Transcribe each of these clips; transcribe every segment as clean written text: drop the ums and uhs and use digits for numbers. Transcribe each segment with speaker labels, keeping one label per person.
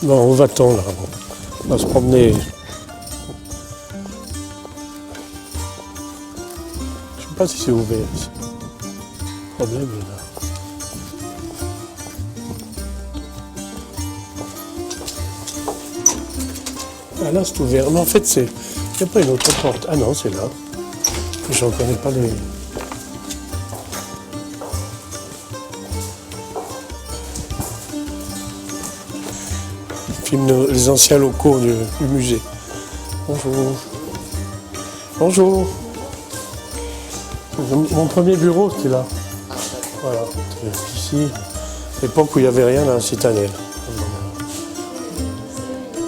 Speaker 1: Non, on va-t'en là. On va se promener. Je sais pas si c'est ouvert ici. Le problème est là. Ah là c'est ouvert. Mais en fait c'est. Il n'y a pas une autre porte. Ah non, c'est là. Je ne reconnais pas les. Filme les anciens locaux du musée. Bonjour. Bonjour. Mon premier bureau, c'était là. Voilà. C'était ici, l'époque où il n'y avait rien dans la citadelle.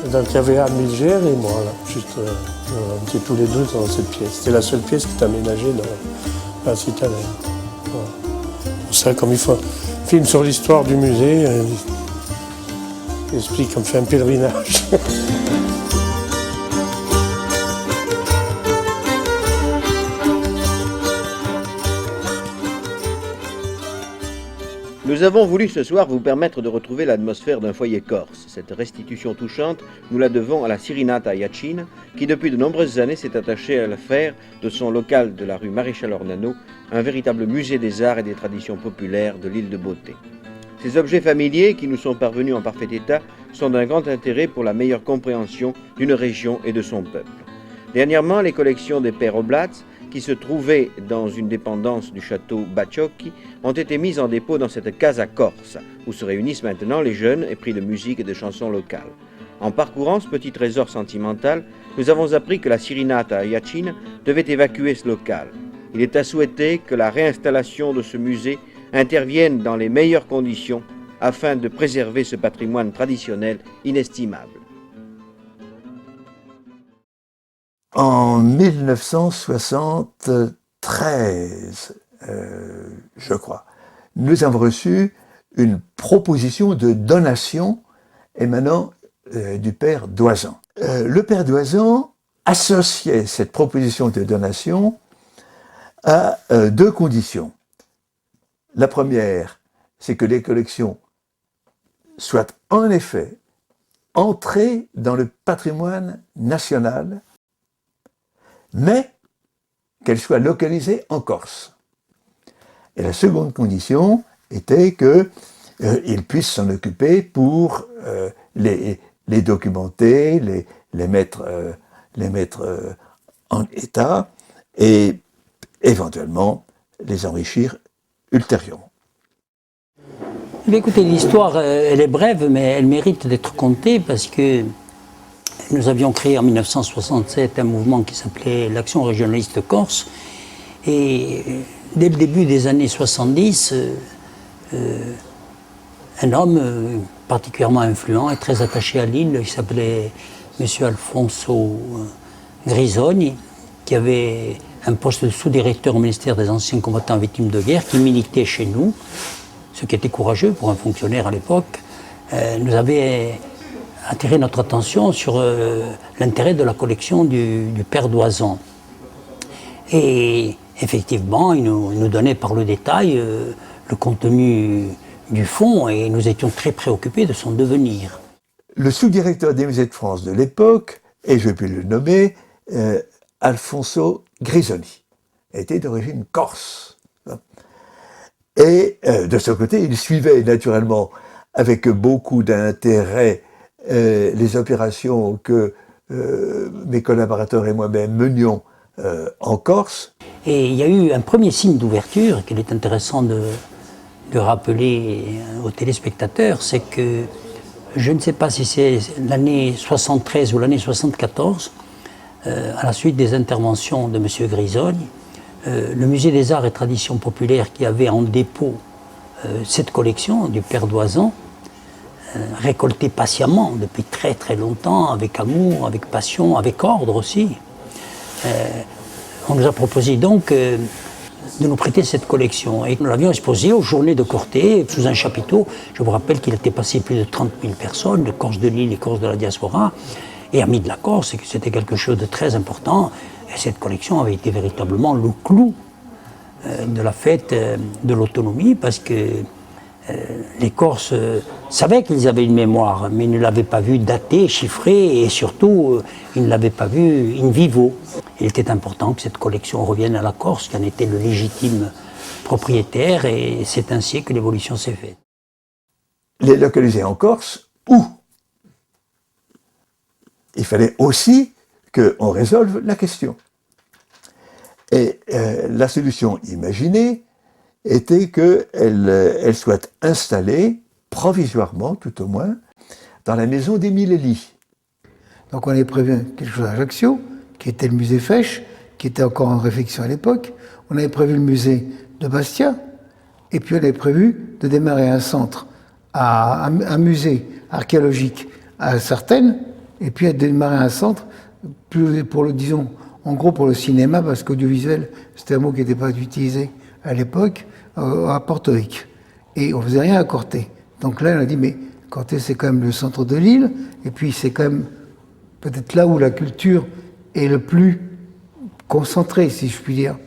Speaker 1: Donc il y avait Anne Milger et moi, là. Juste, on était tous les deux dans cette pièce. C'était la seule pièce qui était aménagée dans la citadelle. Voilà. Pour ça, comme il faut un film sur l'histoire du musée, il explique comme fait un pèlerinage.
Speaker 2: Nous avons voulu ce soir vous permettre de retrouver l'atmosphère d'un foyer corse. Cette restitution touchante, nous la devons à la Cirinata Jachin, qui depuis de nombreuses années s'est attachée à la faire de son local de la rue Maréchal Ornano un véritable musée des arts et des traditions populaires de l'île de Beauté. Ces objets familiers, qui nous sont parvenus en parfait état, sont d'un grand intérêt pour la meilleure compréhension d'une région et de son peuple. Dernièrement, les collections des pères Oblats, qui se trouvaient dans une dépendance du château Bacciocchi, ont été mises en dépôt dans cette Casa Corse, où se réunissent maintenant les jeunes épris de musique et de chansons locales. En parcourant ce petit trésor sentimental, nous avons appris que la Cirinata Jachin devait évacuer ce local. Il est à souhaiter que la réinstallation de ce musée intervienne dans les meilleures conditions afin de préserver ce patrimoine traditionnel inestimable.
Speaker 3: En 1973, je crois, nous avons reçu une proposition de donation émanant du père Doizan. Le père Doizan associait cette proposition de donation à deux conditions. La première, c'est que les collections soient en effet entrées dans le patrimoine national, mais qu'elles soient localisées en Corse. Et la seconde condition était qu'il puisse s'en occuper pour les documenter, les mettre en état et éventuellement les enrichir ultérieurement.
Speaker 4: Mais écoutez, l'histoire, elle est brève, mais elle mérite d'être contée parce que nous avions créé en 1967 un mouvement qui s'appelait l'Action régionaliste corse. Et dès le début des années 70, un homme particulièrement influent et très attaché à l'île, il s'appelait M. Alfonso Grisoni, qui avait un poste de sous-directeur au ministère des Anciens combattants victimes de guerre, qui militait chez nous, ce qui était courageux pour un fonctionnaire à l'époque, nous avait attiré notre attention sur l'intérêt de la collection du père Doizan. Et effectivement, il nous donnait par le détail le contenu du fonds et nous étions très préoccupés de son devenir.
Speaker 3: Le sous-directeur des musées de France de l'époque, et je puis le nommer, Alfonso Grisoni, était d'origine corse. Et de ce côté, il suivait naturellement avec beaucoup d'intérêt les opérations que mes collaborateurs et moi-même menions en Corse.
Speaker 4: Et il y a eu un premier signe d'ouverture qu'il est intéressant de rappeler aux téléspectateurs, c'est que je ne sais pas si c'est l'année 73 ou l'année 74, à la suite des interventions de M. Grisoni, le Musée des Arts et Traditions Populaires qui avait en dépôt cette collection du père Doizan, récoltée patiemment depuis très très longtemps, avec amour, avec passion, avec ordre aussi. On nous a proposé donc de nous prêter cette collection. Et nous l'avions exposée aux Journées de Corté, sous un chapiteau. Je vous rappelle qu'il était passé plus de 30 000 personnes, de Corse de l'île et Corse de la diaspora, et amis de la Corse, et que c'était quelque chose de très important. Et cette collection avait été véritablement le clou de la fête de l'autonomie, parce que les Corses savaient qu'ils avaient une mémoire, mais ils ne l'avaient pas vue datée, chiffrée, et surtout, ils ne l'avaient pas vue in vivo. Il était important que cette collection revienne à la Corse, qui en était le légitime propriétaire, et c'est ainsi que l'évolution s'est faite.
Speaker 3: Les localiser en Corse, où? Il fallait aussi qu'on résolve la question. Et la solution imaginée était qu'elle soit installée, provisoirement tout au moins, dans la maison des Mille Lits.
Speaker 5: Donc on avait prévu quelque chose à Ajaccio, qui était le musée Fesch, qui était encore en réflexion à l'époque. On avait prévu le musée de Bastia, et puis on avait prévu de démarrer un centre, un musée archéologique à Sartène, et puis de démarrer un centre pour le, disons, en gros pour le cinéma, parce qu'audiovisuel, c'était un mot qui n'était pas utilisé à l'époque, à Portorique. Et on faisait rien à Corté. Donc là, on a dit, mais Corté, c'est quand même le centre de l'île, et puis c'est quand même peut-être là où la culture est le plus concentrée, si je puis dire.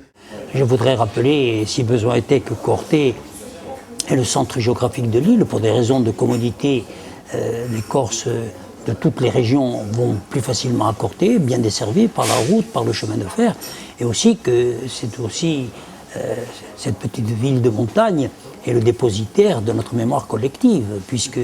Speaker 4: Je voudrais rappeler, si besoin était, que Corté est le centre géographique de l'île. Pour des raisons de commodité, les Corses de toutes les régions vont plus facilement à Corté, bien desservis par la route, par le chemin de fer, et aussi que c'est aussi cette petite ville de montagne est le dépositaire de notre mémoire collective, puisque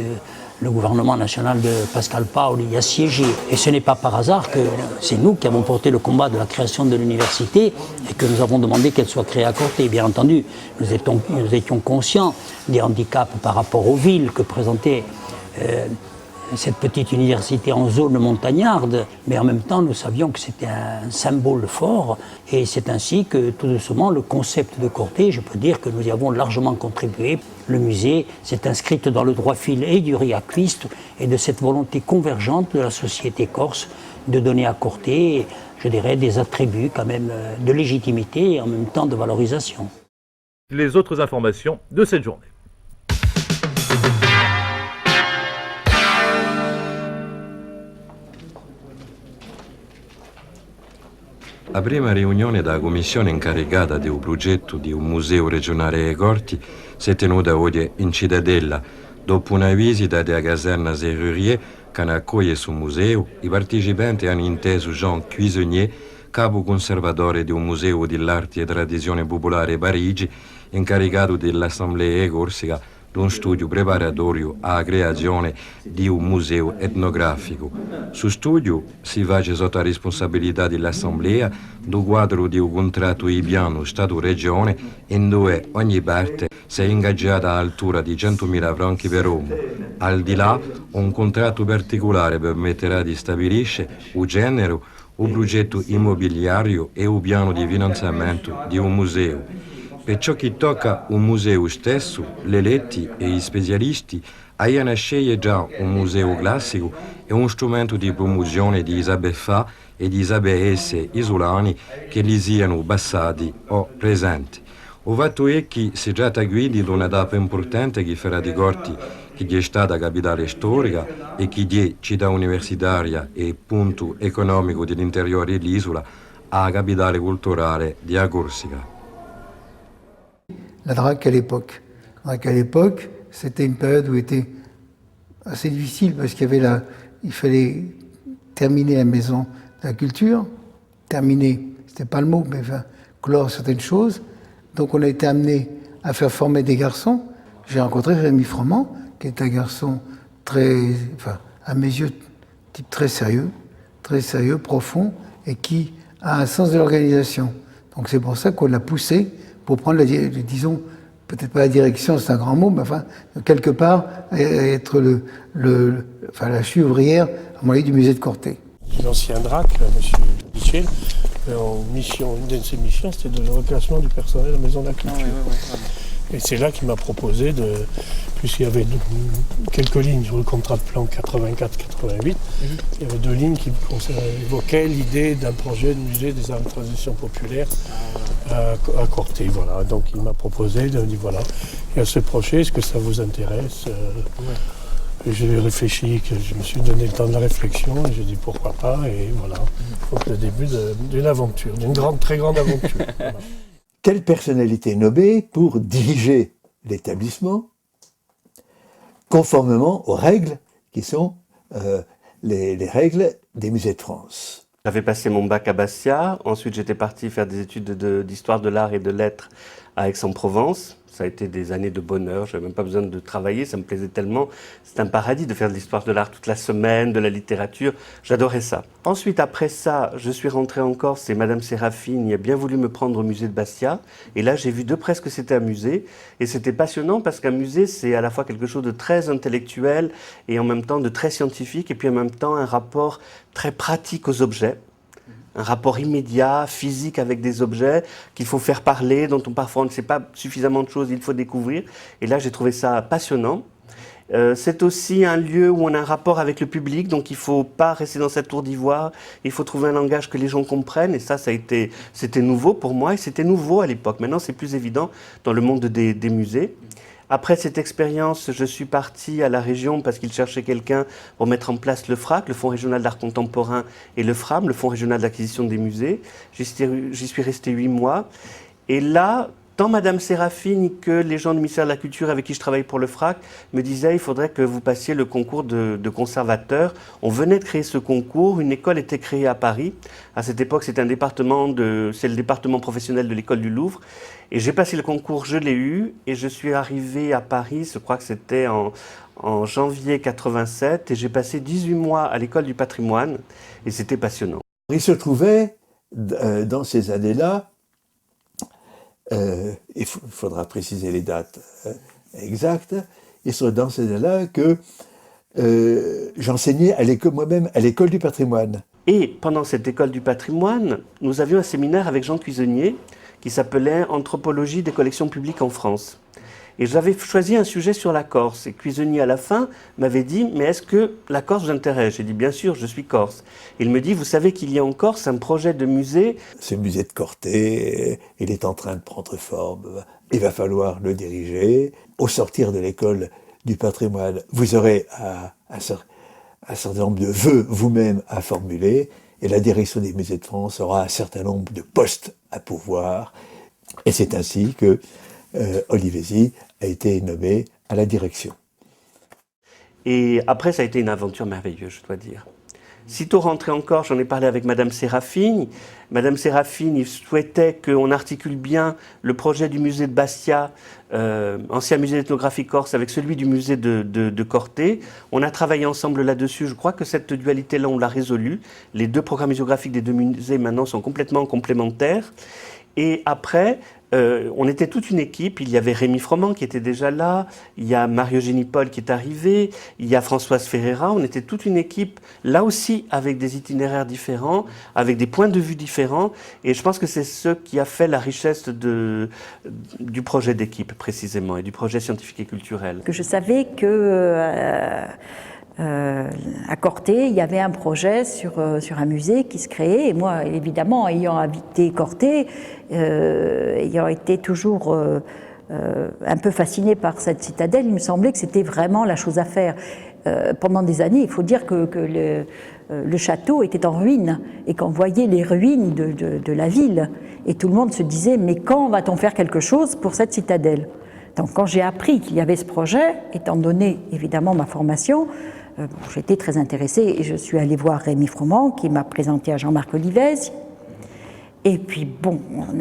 Speaker 4: le gouvernement national de Pascal Paoli y a siégé. Et ce n'est pas par hasard que c'est nous qui avons porté le combat de la création de l'université et que nous avons demandé qu'elle soit créée à Corté. Bien entendu, nous étions conscients des handicaps par rapport aux villes que présentait cette petite université en zone montagnarde, mais en même temps nous savions que c'était un symbole fort, et c'est ainsi que tout doucement le concept de Corté, je peux dire que nous y avons largement contribué. Le musée s'est inscrit dans le droit fil et du Riaquist et de cette volonté convergente de la société corse de donner à Corté, je dirais, des attributs quand même de légitimité et en même temps de valorisation.
Speaker 6: Les autres informations de cette journée.
Speaker 7: La prima riunione della commissione incaricata del progetto di un museo regionale ai Corti si è tenuta oggi in Cittadella. Dopo una visita della caserma Serrurier che accoglie sul museo, i partecipanti hanno inteso Jean Cuisinier, capo conservatore di un museo dell'arte e tradizione popolare a Parigi, incaricato dell'Assemblea Corsica di un studio preparatorio alla creazione di un museo etnografico. Su studio si face sotto la responsabilità dell'Assemblea do quadro di un contratto di piano Stato-Regione in dove ogni parte si è ingaggiata all'altura di 100.000 franchi per uomo. Al di là, un contratto particolare permetterà di stabilire il genere, il progetto immobiliario e il piano di finanziamento di un museo. Per ciò che tocca un museo stesso, gli eletti e gli specialisti hanno scelto già un museo classico e un strumento di promozione di Isabeffa e di Isabesse isolani che li siano passati o presenti. Il fatto è che si tratta quindi di una tappa importante che farà di Corti che è stata capitale storica e che è città universitaria e punto economico dell'interiore dell'isola a capitale culturale di Corsica.
Speaker 5: La DRAC à l'époque. La DRAC à l'époque, c'était une période où était assez difficile parce qu'il y avait il fallait terminer la maison de la culture, terminer, c'était pas le mot, mais enfin, clore certaines choses. Donc on a été amené à faire former des garçons. J'ai rencontré Rémi Froment, qui est un garçon à mes yeux, type très sérieux, profond, et qui a un sens de l'organisation. Donc c'est pour ça qu'on l'a poussé pour prendre, disons, peut-être pas la direction, c'est un grand mot, mais enfin, quelque part, être la cheville ouvrière, à mon avis, du musée de Corté.
Speaker 1: L'ancien DRAC, M. Michel, une de ses missions, c'était le reclassement du personnel de la Maison de la Culture. Et c'est là qu'il m'a proposé, puisqu'il y avait quelques lignes sur le contrat de plan 84-88, il y avait 2 lignes qui évoquaient l'idée d'un projet de musée des arts de tradition populaire à Corté. Voilà. Donc il m'a proposé, il m'a dit voilà, il y a ce projet, est-ce que ça vous intéresse? J'ai réfléchi, je me suis donné le temps de la réflexion et j'ai dit pourquoi pas, et voilà. Donc le début d'une aventure, d'une très grande aventure. Voilà.
Speaker 3: Quelle personnalité nommer pour diriger l'établissement conformément aux règles qui sont les règles des musées de France.
Speaker 8: J'avais passé mon bac à Bastia, ensuite j'étais parti faire des études d'histoire de l'art et de lettres à Aix-en-Provence. Ça a été des années de bonheur, je n'avais même pas besoin de travailler, ça me plaisait tellement. C'est un paradis de faire de l'histoire de l'art toute la semaine, de la littérature, j'adorais ça. Ensuite, après ça, je suis rentré en Corse et Madame Séraphine a bien voulu me prendre au musée de Bastia. Et là, j'ai vu de près ce que c'était un musée. Et c'était passionnant parce qu'un musée, c'est à la fois quelque chose de très intellectuel et en même temps de très scientifique et puis en même temps un rapport très pratique aux objets. Un rapport immédiat, physique avec des objets qu'il faut faire parler, dont parfois on ne sait pas suffisamment de choses, il faut découvrir. Et là, j'ai trouvé ça passionnant. C'est aussi un lieu où on a un rapport avec le public, donc il ne faut pas rester dans cette tour d'ivoire, il faut trouver un langage que les gens comprennent, et c'était nouveau pour moi, et c'était nouveau à l'époque. Maintenant, c'est plus évident dans le monde des musées. Après cette expérience, je suis parti à la région parce qu'ils cherchaient quelqu'un pour mettre en place le FRAC, le Fonds régional d'art contemporain, et le FRAM, le Fonds régional d'acquisition des musées. J'y suis resté 8 mois. Et là, tant Madame Séraphine que les gens du ministère de la Culture avec qui je travaille pour le FRAC me disaient il faudrait que vous passiez le concours de conservateur. On venait de créer ce concours, une école était créée à Paris. À cette époque, c'est le département professionnel de l'école du Louvre. Et j'ai passé le concours, je l'ai eu, et je suis arrivé à Paris, je crois que c'était en janvier 87, et j'ai passé 18 mois à l'école du patrimoine, et c'était passionnant.
Speaker 3: Il se trouvait, dans ces années-là, il faudra préciser les dates exactes, il se trouvait dans ces années-là que j'enseignais moi-même à l'école du patrimoine.
Speaker 8: Et pendant cette école du patrimoine, nous avions un séminaire avec Jean Cuisenier, qui s'appelait « Anthropologie des collections publiques en France ». Et j'avais choisi un sujet sur la Corse. Et Cuisenier, à la fin, m'avait dit « Mais est-ce que la Corse vous intéresse ?» J'ai dit « Bien sûr, je suis corse ». Il me dit « Vous savez qu'il y a en Corse un projet de musée ?»
Speaker 3: Ce musée de Corté, il est en train de prendre forme. Il va falloir le diriger. Au sortir de l'école du patrimoine, vous aurez un certain nombre de vœux vous-même à formuler. Et la direction des musées de France aura un certain nombre de postes à pourvoir. Et c'est ainsi que Olivesi a été nommé à la direction.
Speaker 8: Et après, ça a été une aventure merveilleuse, je dois dire. Sitôt rentré en Corse, j'en ai parlé avec Madame Séraphine. Madame Séraphine, il souhaitait qu'on articule bien le projet du musée de Bastia, ancien musée d'ethnographie corse, avec celui du musée de Corté. On a travaillé ensemble là-dessus. Je crois que cette dualité-là, on l'a résolue. Les deux programmes muséographiques des deux musées, maintenant, sont complètement complémentaires. Et après, on était toute une équipe. Il y avait Rémi Froment qui était déjà là, il y a Marie-Eugénie Paul qui est arrivée, il y a Françoise Ferreira. On était toute une équipe, là aussi, avec des itinéraires différents, avec des points de vue différents. Et je pense que c'est ce qui a fait la richesse du projet d'équipe, précisément, et du projet scientifique et culturel.
Speaker 9: Je savais que à Corté, il y avait un projet sur un musée qui se créait. Et moi, évidemment, ayant habité Corté, ayant été toujours un peu fascinée par cette citadelle, il me semblait que c'était vraiment la chose à faire. Pendant des années, il faut dire que le château était en ruine et qu'on voyait les ruines de la ville. Et tout le monde se disait, mais quand va-t-on faire quelque chose pour cette citadelle ? Donc quand j'ai appris qu'il y avait ce projet, étant donné évidemment ma formation, j'étais très intéressée et je suis allée voir Rémi Froment qui m'a présenté à Jean-Marc Olivesi. Et puis bon, on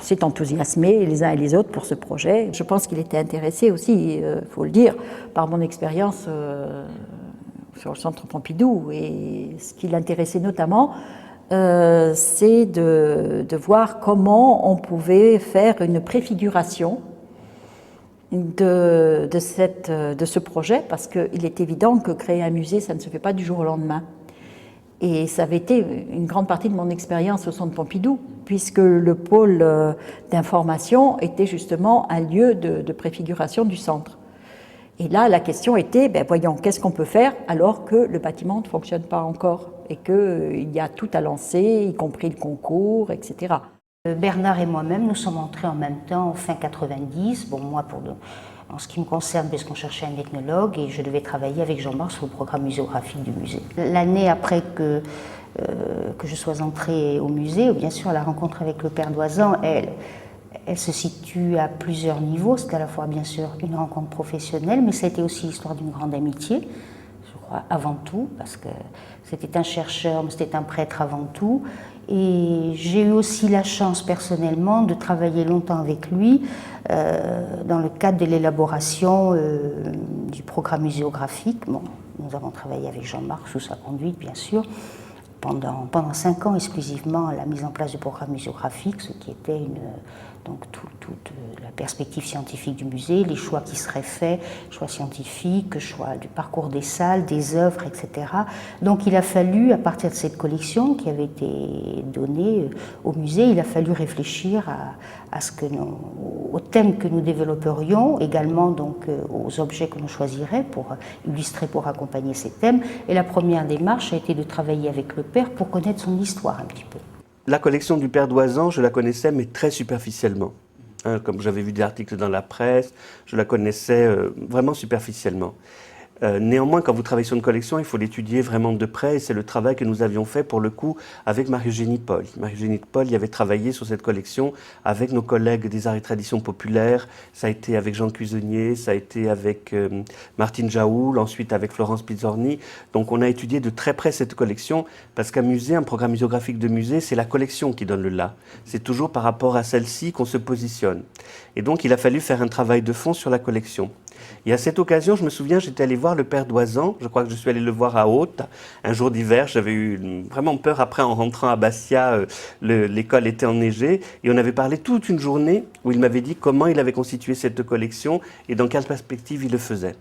Speaker 9: s'est enthousiasmés les uns et les autres pour ce projet. Je pense qu'il était intéressé aussi, il faut le dire, par mon expérience sur le Centre Pompidou. Et ce qui l'intéressait notamment, c'est de voir comment on pouvait faire une préfiguration de ce projet, parce qu'il est évident que créer un musée, ça ne se fait pas du jour au lendemain. Et ça avait été une grande partie de mon expérience au Centre Pompidou, puisque le pôle d'information était justement un lieu de préfiguration du centre. Et là, la question était, voyons, qu'est-ce qu'on peut faire alors que le bâtiment ne fonctionne pas encore et qu'il y a tout à lancer, y compris le concours, etc.
Speaker 10: Bernard et moi-même, nous sommes entrés en même temps, fin 90. Bon, moi, en ce qui me concerne, parce qu'on cherchait un ethnologue et je devais travailler avec Jean-Marc sur le programme muséographique du musée. L'année après que je sois entrée au musée, bien sûr, la rencontre avec le père Doisan, Elle se situe à plusieurs niveaux. C'est à la fois, bien sûr, une rencontre professionnelle, mais ça a été aussi l'histoire d'une grande amitié, je crois, avant tout, parce que c'était un chercheur, mais c'était un prêtre avant tout. Et j'ai eu aussi la chance, personnellement, de travailler longtemps avec lui dans le cadre de l'élaboration du programme muséographique. Bon, nous avons travaillé avec Jean-Marc sous sa conduite, bien sûr, pendant 5 ans exclusivement à la mise en place du programme muséographique, ce qui était donc toute la perspective scientifique du musée, les choix qui seraient faits, choix scientifiques, choix du parcours des salles, des œuvres, etc. Donc il a fallu, à partir de cette collection qui avait été donnée au musée, il a fallu réfléchir au thème que nous développerions, également donc aux objets que nous choisirions pour illustrer, pour accompagner ces thèmes. Et la première démarche a été de travailler avec le père pour connaître son histoire un petit peu.
Speaker 8: La collection du père Doizan, je la connaissais, mais très superficiellement. Comme j'avais vu des articles dans la presse, je la connaissais vraiment superficiellement. Néanmoins, quand vous travaillez sur une collection, il faut l'étudier vraiment de près, et c'est le travail que nous avions fait pour le coup avec Marie-Eugénie Paul. Marie-Eugénie Paul y avait travaillé sur cette collection avec nos collègues des arts et traditions populaires. Ça a été avec Jean Cuisinier, ça a été avec Martine Jaoul, ensuite avec Florence Pizzorni. Donc on a étudié de très près cette collection, parce qu'un musée, un programme muséographique de musée, c'est la collection qui donne le là. C'est toujours par rapport à celle-ci qu'on se positionne. Et donc il a fallu faire un travail de fond sur la collection. Et à cette occasion, je me souviens, j'étais allé voir le père Doizan, je crois que je suis allé le voir à Haute, un jour d'hiver, j'avais eu vraiment peur après en rentrant à Bastia, l'école était enneigée, et on avait parlé toute une journée où il m'avait dit comment il avait constitué cette collection et dans quelle perspective il le faisait.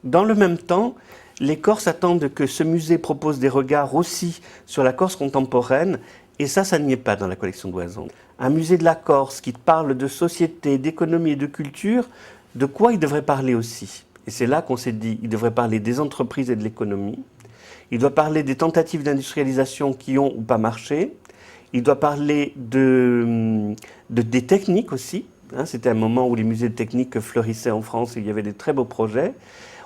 Speaker 8: Dans le même temps, les Corses attendent que ce musée propose des regards aussi sur la Corse contemporaine, et ça n'y est pas dans la collection Doizan. Un musée de la Corse qui parle de société, d'économie et de culture, de quoi il devrait parler aussi? Et c'est là qu'on s'est dit, il devrait parler des entreprises et de l'économie, il doit parler des tentatives d'industrialisation qui ont ou pas marché, il doit parler des techniques aussi, c'était un moment où les musées de technique fleurissaient en France et il y avait des très beaux projets,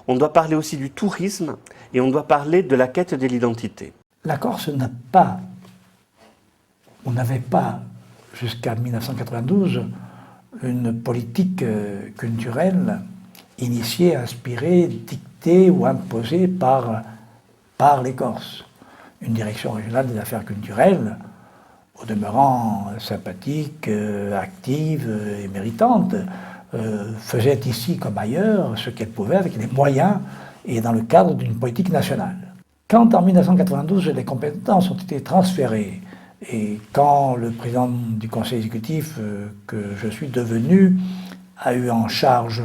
Speaker 8: on doit parler aussi du tourisme et on doit parler de la quête de l'identité.
Speaker 11: La Corse on n'avait pas, jusqu'à 1992, une politique culturelle initiée, inspirée, dictée ou imposée par les Corses. Une direction régionale des affaires culturelles, au demeurant sympathique, active et méritante, faisait ici comme ailleurs ce qu'elle pouvait avec les moyens et dans le cadre d'une politique nationale. Quand en 1992 les compétences ont été transférées et quand le président du conseil exécutif que je suis devenu a eu en charge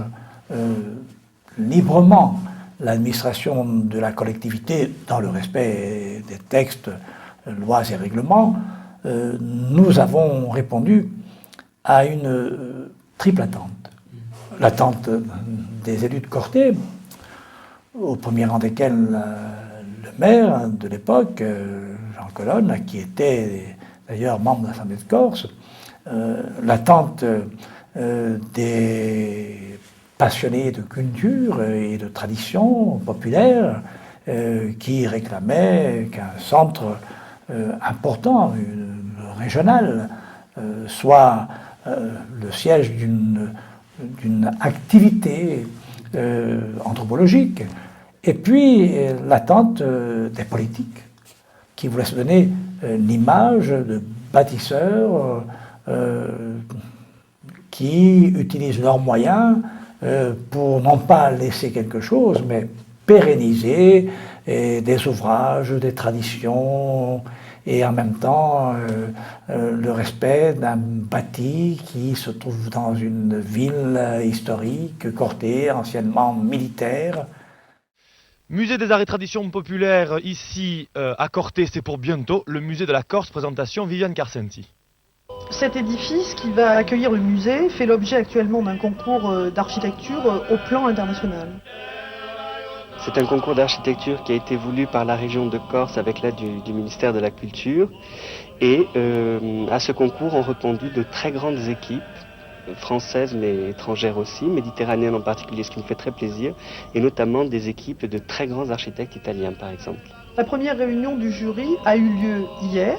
Speaker 11: librement l'administration de la collectivité dans le respect des textes, lois et règlements, nous avons répondu à une triple attente. L'attente des élus de Corté, au premier rang desquels le maire de l'époque, Jean Colonne, qui était d'ailleurs membre de l'Assemblée de Corse, l'attente des passionnés de culture et de tradition populaire qui réclamaient qu'un centre important, régional, soit le siège d'une activité anthropologique. Et puis l'attente des politiques qui voulaient se donner l'image de bâtisseurs qui utilisent leurs moyens pour non pas laisser quelque chose, mais pérenniser des ouvrages, des traditions, et en même temps le respect d'un bâti qui se trouve dans une ville historique, Corté, anciennement militaire.
Speaker 12: Musée des arts et traditions populaires ici à Corté, c'est pour bientôt. Le musée de la Corse, présentation Viviane Carcenti.
Speaker 13: Cet édifice qui va accueillir le musée fait l'objet actuellement d'un concours d'architecture au plan international.
Speaker 8: C'est un concours d'architecture qui a été voulu par la région de Corse avec l'aide du ministère de la Culture. Et à ce concours ont répondu de très grandes équipes, françaises mais étrangères aussi, méditerranéennes en particulier, ce qui me fait très plaisir, et notamment des équipes de très grands architectes italiens par exemple.
Speaker 13: La première réunion du jury a eu lieu hier.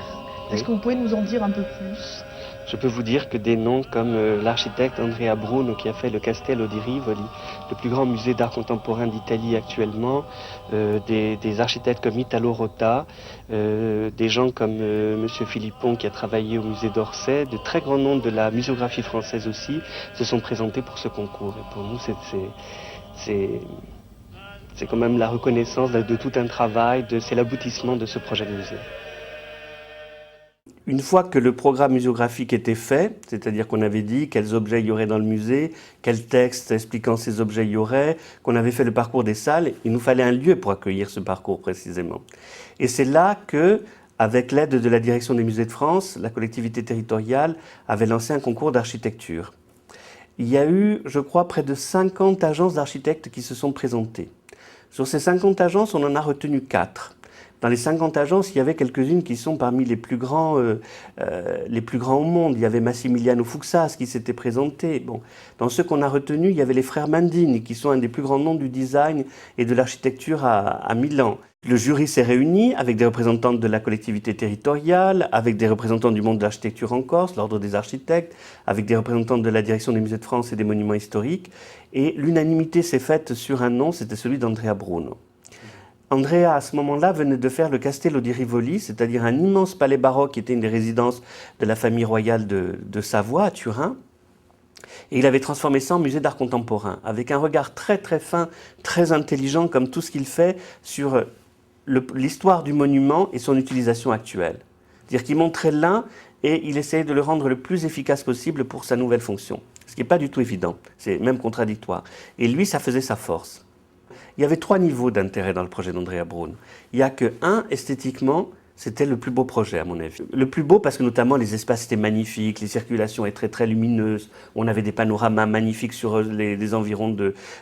Speaker 13: Est-ce que vous pouvez nous en dire un peu plus ?
Speaker 8: Je peux vous dire que des noms comme l'architecte Andrea Bruno qui a fait le Castello di Rivoli, le plus grand musée d'art contemporain d'Italie actuellement, des architectes comme Italo Rota, des gens comme Monsieur Philippon qui a travaillé au musée d'Orsay, de très grands noms de la muséographie française aussi se sont présentés pour ce concours. Et pour nous, c'est quand même la reconnaissance de tout un travail, c'est l'aboutissement de ce projet de musée. Une fois que le programme muséographique était fait, c'est-à-dire qu'on avait dit quels objets il y aurait dans le musée, quels textes expliquant ces objets il y aurait, qu'on avait fait le parcours des salles, il nous fallait un lieu pour accueillir ce parcours précisément. Et c'est là que, avec l'aide de la direction des musées de France, la collectivité territoriale avait lancé un concours d'architecture. Il y a eu, je crois, près de 50 agences d'architectes qui se sont présentées. Sur ces 50 agences, on en a retenu 4. Dans les 50 agences, il y avait quelques-unes qui sont parmi les plus grands au monde. Il y avait Massimiliano Fuxas qui s'était présenté. Bon. Dans ceux qu'on a retenus, il y avait les frères Mandini, qui sont un des plus grands noms du design et de l'architecture à Milan. Le jury s'est réuni avec des représentants de la collectivité territoriale, avec des représentants du monde de l'architecture en Corse, l'ordre des architectes, avec des représentants de la direction des musées de France et des monuments historiques. Et l'unanimité s'est faite sur un nom, c'était celui d'Andrea Bruno. Andrea, à ce moment-là, venait de faire le Castello di Rivoli, c'est-à-dire un immense palais baroque qui était une des résidences de la famille royale de Savoie, à Turin. Et il avait transformé ça en musée d'art contemporain, avec un regard très très fin, très intelligent, comme tout ce qu'il fait sur l'histoire du monument et son utilisation actuelle. C'est-à-dire qu'il montrait l'un et il essayait de le rendre le plus efficace possible pour sa nouvelle fonction. Ce qui n'est pas du tout évident, c'est même contradictoire. Et lui, ça faisait sa force. Il y avait 3 niveaux d'intérêt dans le projet d'Andrea Bruno. Il n'y a que esthétiquement, c'était le plus beau projet à mon avis. Le plus beau parce que notamment les espaces étaient magnifiques, les circulations étaient très très lumineuses, on avait des panoramas magnifiques sur les environs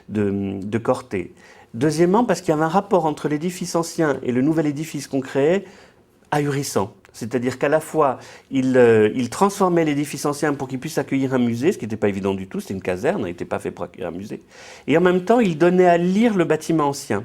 Speaker 8: de Corté. Deuxièmement parce qu'il y avait un rapport entre l'édifice ancien et le nouvel édifice qu'on créait ahurissant. C'est-à-dire qu'à la fois, il transformait l'édifice ancien pour qu'il puisse accueillir un musée, ce qui n'était pas évident du tout, c'était une caserne, il n'était pas fait pour accueillir un musée. Et en même temps, il donnait à lire le bâtiment ancien.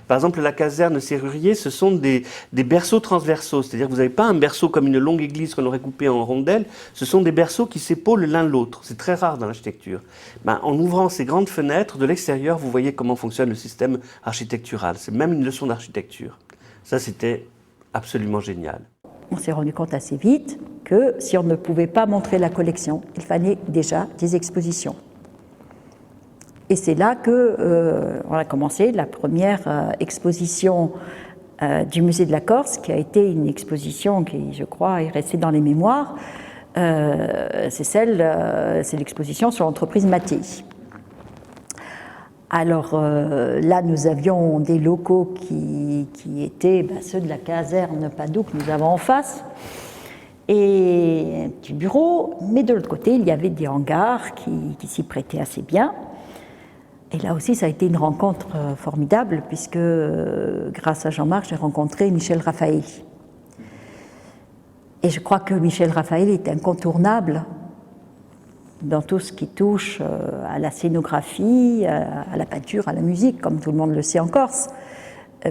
Speaker 8: Par exemple, la caserne Serrurier, ce sont des berceaux transversaux, c'est-à-dire que vous n'avez pas un berceau comme une longue église qu'on aurait coupé en rondelles, ce sont des berceaux qui s'épaulent l'un l'autre. C'est très rare dans l'architecture. En ouvrant ces grandes fenêtres, de l'extérieur, vous voyez comment fonctionne le système architectural. C'est même une leçon d'architecture. Ça, c'était absolument génial.
Speaker 9: On s'est rendu compte assez vite que si on ne pouvait pas montrer la collection, il fallait déjà des expositions. Et c'est là qu'on a commencé la première exposition du musée de la Corse, qui a été une exposition qui, je crois, est restée dans les mémoires. C'est l'exposition sur l'entreprise Mattei. Alors là, nous avions des locaux qui étaient ceux de la caserne Padoue que nous avons en face, et un petit bureau, mais de l'autre côté, il y avait des hangars qui s'y prêtaient assez bien. Et là aussi, ça a été une rencontre formidable, puisque grâce à Jean-Marc, j'ai rencontré Michel Raffaelli. Et je crois que Michel Raffaelli est incontournable dans tout ce qui touche à la scénographie, à la peinture, à la musique, comme tout le monde le sait en Corse.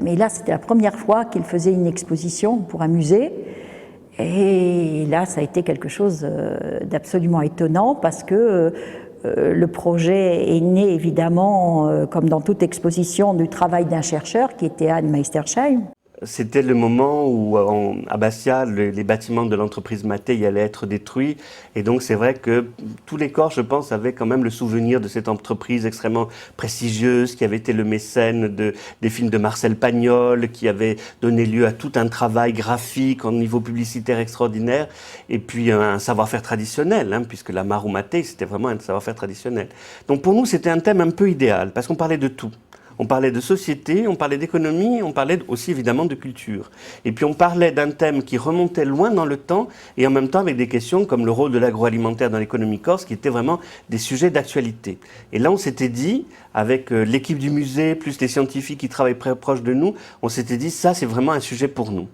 Speaker 9: Mais là, c'était la première fois qu'il faisait une exposition pour un musée. Et là, ça a été quelque chose d'absolument étonnant, parce que le projet est né, évidemment, comme dans toute exposition, du travail d'un chercheur qui était Anne Meistersheim.
Speaker 8: C'était le moment où, à Bastia, les bâtiments de l'entreprise Mattei allaient être détruits. Et donc, c'est vrai que tous les Corses, je pense, avaient quand même le souvenir de cette entreprise extrêmement prestigieuse, qui avait été le mécène des films de Marcel Pagnol, qui avait donné lieu à tout un travail graphique, en niveau publicitaire extraordinaire, et puis un savoir-faire traditionnel, puisque la Maru Mattei, c'était vraiment un savoir-faire traditionnel. Donc, pour nous, c'était un thème un peu idéal, parce qu'on parlait de tout. On parlait de société, on parlait d'économie, on parlait aussi évidemment de culture. Et puis on parlait d'un thème qui remontait loin dans le temps et en même temps avec des questions comme le rôle de l'agroalimentaire dans l'économie corse qui étaient vraiment des sujets d'actualité. Et là on s'était dit, avec l'équipe du musée plus les scientifiques qui travaillent très proches de nous, on s'était dit ça c'est vraiment un sujet pour nous.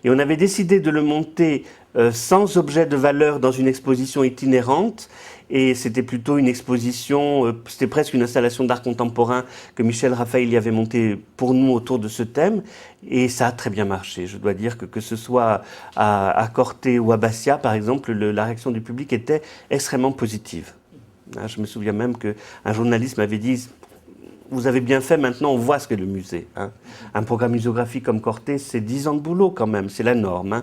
Speaker 8: Et on avait décidé de le monter sans objet de valeur dans une exposition itinérante. Et c'était plutôt une exposition, c'était presque une installation d'art contemporain que Michel Raphaël y avait monté pour nous autour de ce thème. Et ça a très bien marché. Je dois dire que ce soit à Corté ou à Bastia, par exemple, la réaction du public était extrêmement positive. Je me souviens même qu'un journaliste m'avait dit: vous avez bien fait, maintenant on voit ce qu'est le musée. Un programme muséographique comme Corté, c'est 10 ans de boulot quand même, c'est la norme,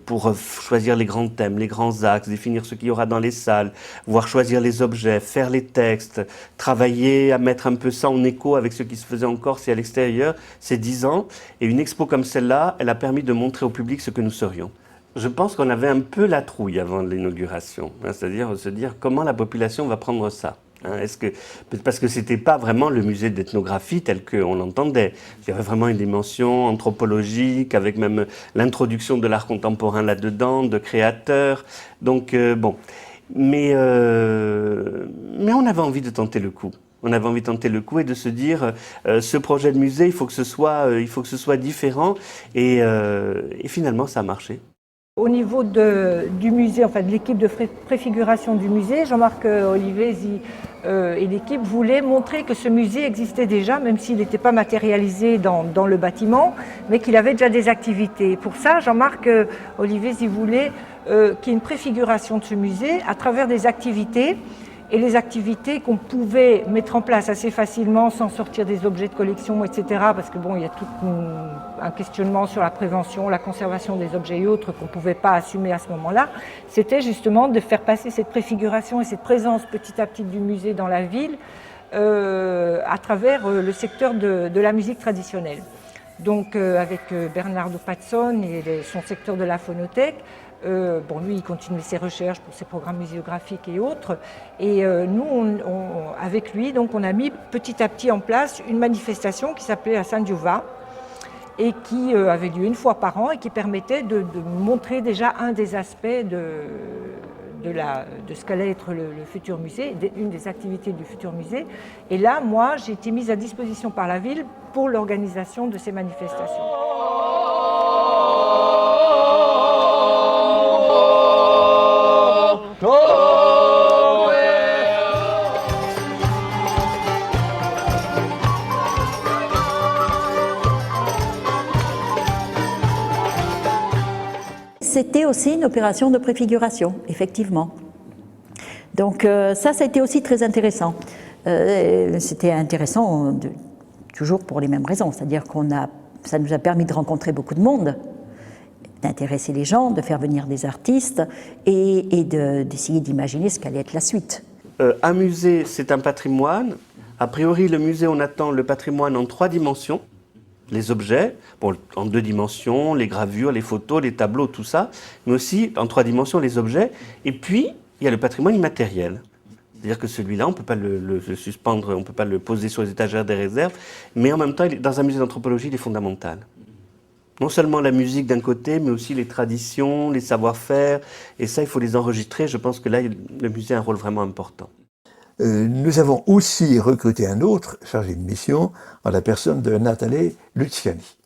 Speaker 8: pour choisir les grands thèmes, les grands axes, définir ce qu'il y aura dans les salles, voir choisir les objets, faire les textes, travailler à mettre un peu ça en écho avec ce qui se faisait en Corse et à l'extérieur, c'est 10 ans. Et une expo comme celle-là, elle a permis de montrer au public ce que nous serions. Je pense qu'on avait un peu la trouille avant l'inauguration, c'est-à-dire se dire comment la population va prendre ça. Parce que c'était pas vraiment le musée d'ethnographie tel qu'on l'entendait. Il y avait vraiment une dimension anthropologique, avec même l'introduction de l'art contemporain là-dedans, de créateurs. Donc bon, mais on avait envie de tenter le coup. On avait envie de tenter le coup et de se dire ce projet de musée, il faut que ce soit différent. Et finalement, ça a marché.
Speaker 14: Au niveau du musée, enfin de l'équipe de préfiguration du musée, Jean-Marc Olivesi et l'équipe voulaient montrer que ce musée existait déjà, même s'il n'était pas matérialisé dans le bâtiment, mais qu'il avait déjà des activités. Pour ça, Jean-Marc Olivesi voulait qu'il y ait une préfiguration de ce musée à travers des activités, et les activités qu'on pouvait mettre en place assez facilement sans sortir des objets de collection, etc. Parce que bon, il y a tout un questionnement sur la prévention, la conservation des objets et autres qu'on ne pouvait pas assumer à ce moment-là. C'était justement de faire passer cette préfiguration et cette présence petit à petit du musée dans la ville à travers le secteur de la musique traditionnelle. Donc avec Bernardo Pazzone et son secteur de la phonothèque, lui, il continue ses recherches pour ses programmes muséographiques et autres. Et nous, avec lui, donc, on a mis petit à petit en place une manifestation qui s'appelait la San Giova et qui avait lieu une fois par an et qui permettait de montrer déjà un des aspects de ce qu'allait être le futur musée, une des activités du futur musée. Et là, moi, j'ai été mise à disposition par la ville pour l'organisation de ces manifestations.
Speaker 9: C'était aussi une opération de préfiguration, effectivement. Donc ça a été aussi très intéressant. C'était intéressant toujours pour les mêmes raisons, c'est-à-dire ça nous a permis de rencontrer beaucoup de monde, d'intéresser les gens, de faire venir des artistes et d'essayer d'imaginer ce qu'allait être la suite.
Speaker 8: Un musée, c'est un patrimoine. A priori, le musée, on attend le patrimoine en 3 dimensions. Les objets, en 2 dimensions, les gravures, les photos, les tableaux, tout ça, mais aussi en 3 dimensions les objets. Et puis, il y a le patrimoine immatériel. C'est-à-dire que celui-là, on ne peut pas le suspendre, on ne peut pas le poser sur les étagères des réserves, mais en même temps, dans un musée d'anthropologie, il est fondamental. Non seulement la musique d'un côté, mais aussi les traditions, les savoir-faire, et ça, il faut les enregistrer. Je pense que là, le musée a un rôle vraiment important.
Speaker 3: Nous avons aussi recruté un autre chargé de mission en la personne de Nathalie Luciani.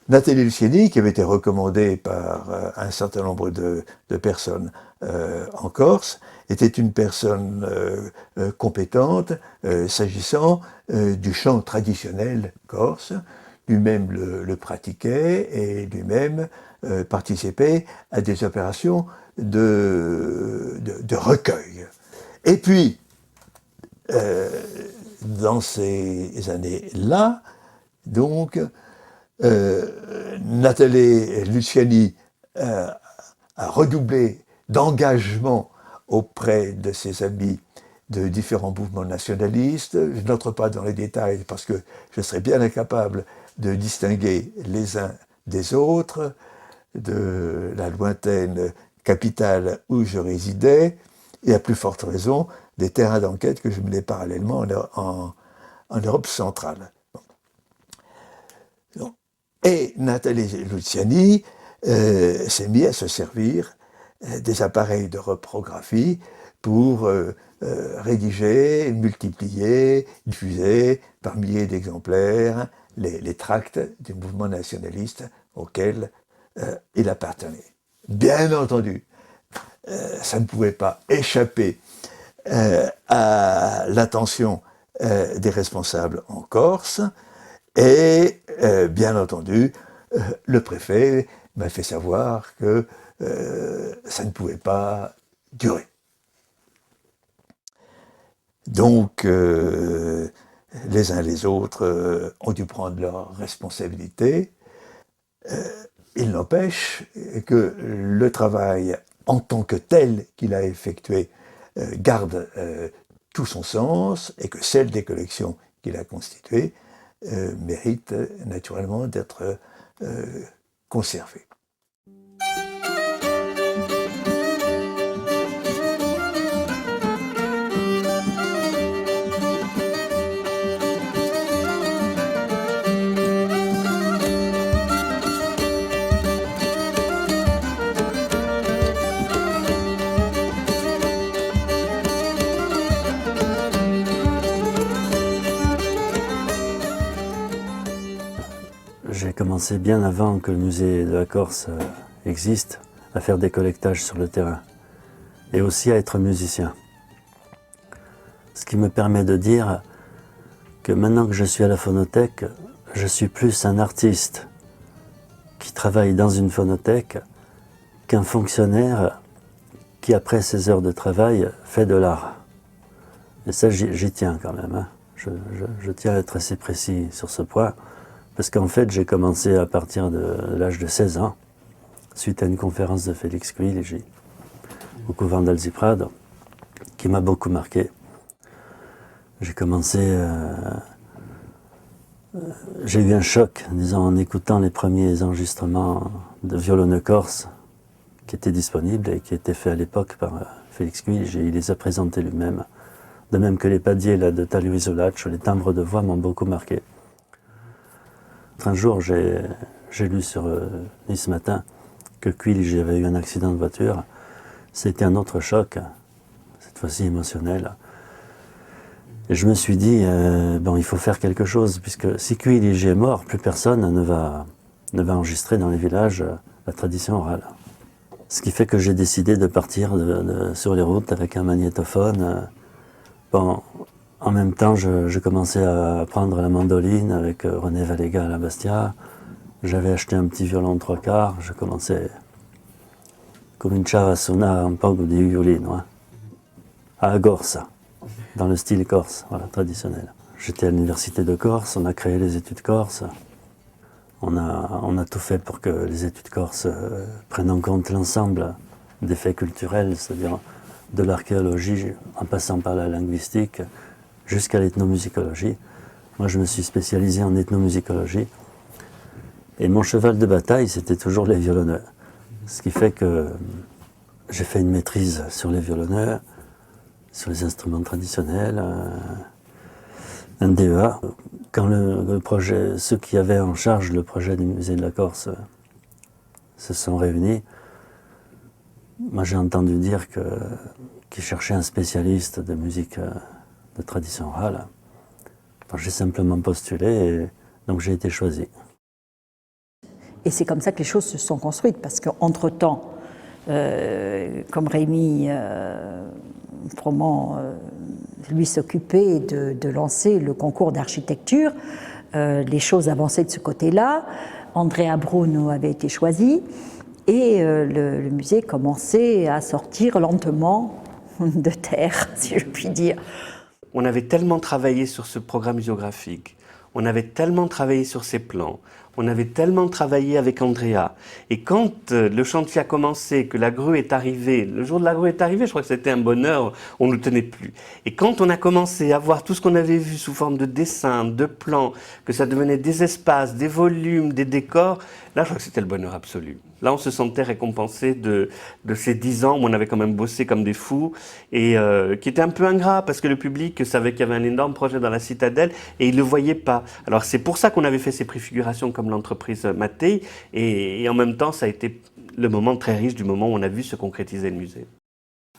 Speaker 3: Nathalie Luciani, qui avait été recommandée par un certain nombre de personnes en Corse, était une personne compétente s'agissant du chant traditionnel corse. Lui-même le pratiquait et lui-même participait à des opérations de recueil. Et puis, dans ces années-là, donc, Nathalie Luciani a redoublé d'engagement auprès de ses amis de différents mouvements nationalistes. Je n'entre pas dans les détails parce que je serais bien incapable de distinguer les uns des autres, de la lointaine capitale où je résidais, et à plus forte raison des terrains d'enquête que je menais parallèlement en Europe centrale. Bon. Et Nathalie Luciani s'est mise à se servir des appareils de reprographie pour rédiger, multiplier, diffuser par milliers d'exemplaires les tracts du mouvement nationaliste auquel il appartenait. Bien entendu, ça ne pouvait pas échapper à l'attention des responsables en Corse, et bien entendu, le préfet m'a fait savoir que ça ne pouvait pas durer. Donc, les uns les autres ont dû prendre leurs responsabilités. Il n'empêche que le travail en tant que tel qu'il a effectué garde tout son sens, et que celle des collections qu'il a constituées mérite naturellement d'être conservée.
Speaker 15: J'ai commencé bien avant que le musée de la Corse existe à faire des collectages sur le terrain et aussi à être musicien. Ce qui me permet de dire que maintenant que je suis à la phonothèque, je suis plus un artiste qui travaille dans une phonothèque qu'un fonctionnaire qui, après ses heures de travail, fait de l'art. Et ça, j'y tiens quand même, hein. Je tiens à être assez précis sur ce point. Parce qu'en fait, j'ai commencé à partir de l'âge de 16 ans, suite à une conférence de Félix Quiligi au couvent d'Alziprado, qui m'a beaucoup marqué. J'ai commencé... j'ai eu un choc, disons, en écoutant les premiers enregistrements de violoneux corse qui étaient disponibles et qui étaient faits à l'époque par Félix Quiligi. Il les a présentés lui-même. De même que les padiers là, de Talio Isolaccio, les timbres de voix m'ont beaucoup marqué. Un jour, j'ai lu sur Nice Matin que Quiligi avait eu un accident de voiture. C'était un autre choc, cette fois-ci émotionnel. Et je me suis dit, bon, il faut faire quelque chose, puisque si Quiligi est mort, plus personne ne va enregistrer dans les villages la tradition orale. Ce qui fait que j'ai décidé de partir sur les routes avec un magnétophone. Bon, en même temps, je commençais à apprendre la mandoline avec René Vallega à la Bastia. J'avais acheté un petit violon de 3/4. Je commençais cominciava a suonare un po' di violino, à Agorza, dans le style corse, voilà, traditionnel. J'étais à l'université de Corse, on a créé les études corse. On a tout fait pour que les études corse prennent en compte l'ensemble des faits culturels, c'est-à-dire de l'archéologie en passant par la linguistique, jusqu'à l'ethnomusicologie. Moi, je me suis spécialisé en ethnomusicologie. Et mon cheval de bataille, c'était toujours les violonneux. Ce qui fait que j'ai fait une maîtrise sur les violonneux, sur les instruments traditionnels, un DEA. Quand le projet, ceux qui avaient en charge le projet du musée de la Corse se sont réunis, moi j'ai entendu dire qu'ils cherchaient un spécialiste de musique de tradition orale. J'ai simplement postulé et donc j'ai été choisi.
Speaker 9: Et c'est comme ça que les choses se sont construites, parce qu'entre-temps, comme Rémi Froment, lui s'occupait de lancer le concours d'architecture, les choses avançaient de ce côté-là. Andrea Bruno avait été choisi et le musée commençait à sortir lentement de terre, si je puis dire.
Speaker 8: On avait tellement travaillé sur ce programme muséographique, on avait tellement travaillé sur ces plans, on avait tellement travaillé avec Andrea. Et quand le chantier a commencé, que la grue est arrivée, le jour de la grue est arrivé, je crois que c'était un bonheur, on ne le tenait plus. Et quand on a commencé à voir tout ce qu'on avait vu sous forme de dessins, de plans, que ça devenait des espaces, des volumes, des décors, là je crois que c'était le bonheur absolu. Là on se sentait récompensé de ces 10 ans où on avait quand même bossé comme des fous, et qui était un peu ingrat, parce que le public savait qu'il y avait un énorme projet dans la citadelle, et il ne le voyait pas. Alors c'est pour ça qu'on avait fait ces préfigurations comme l'entreprise Mattei, et en même temps ça a été le moment très riche du moment où on a vu se concrétiser le musée.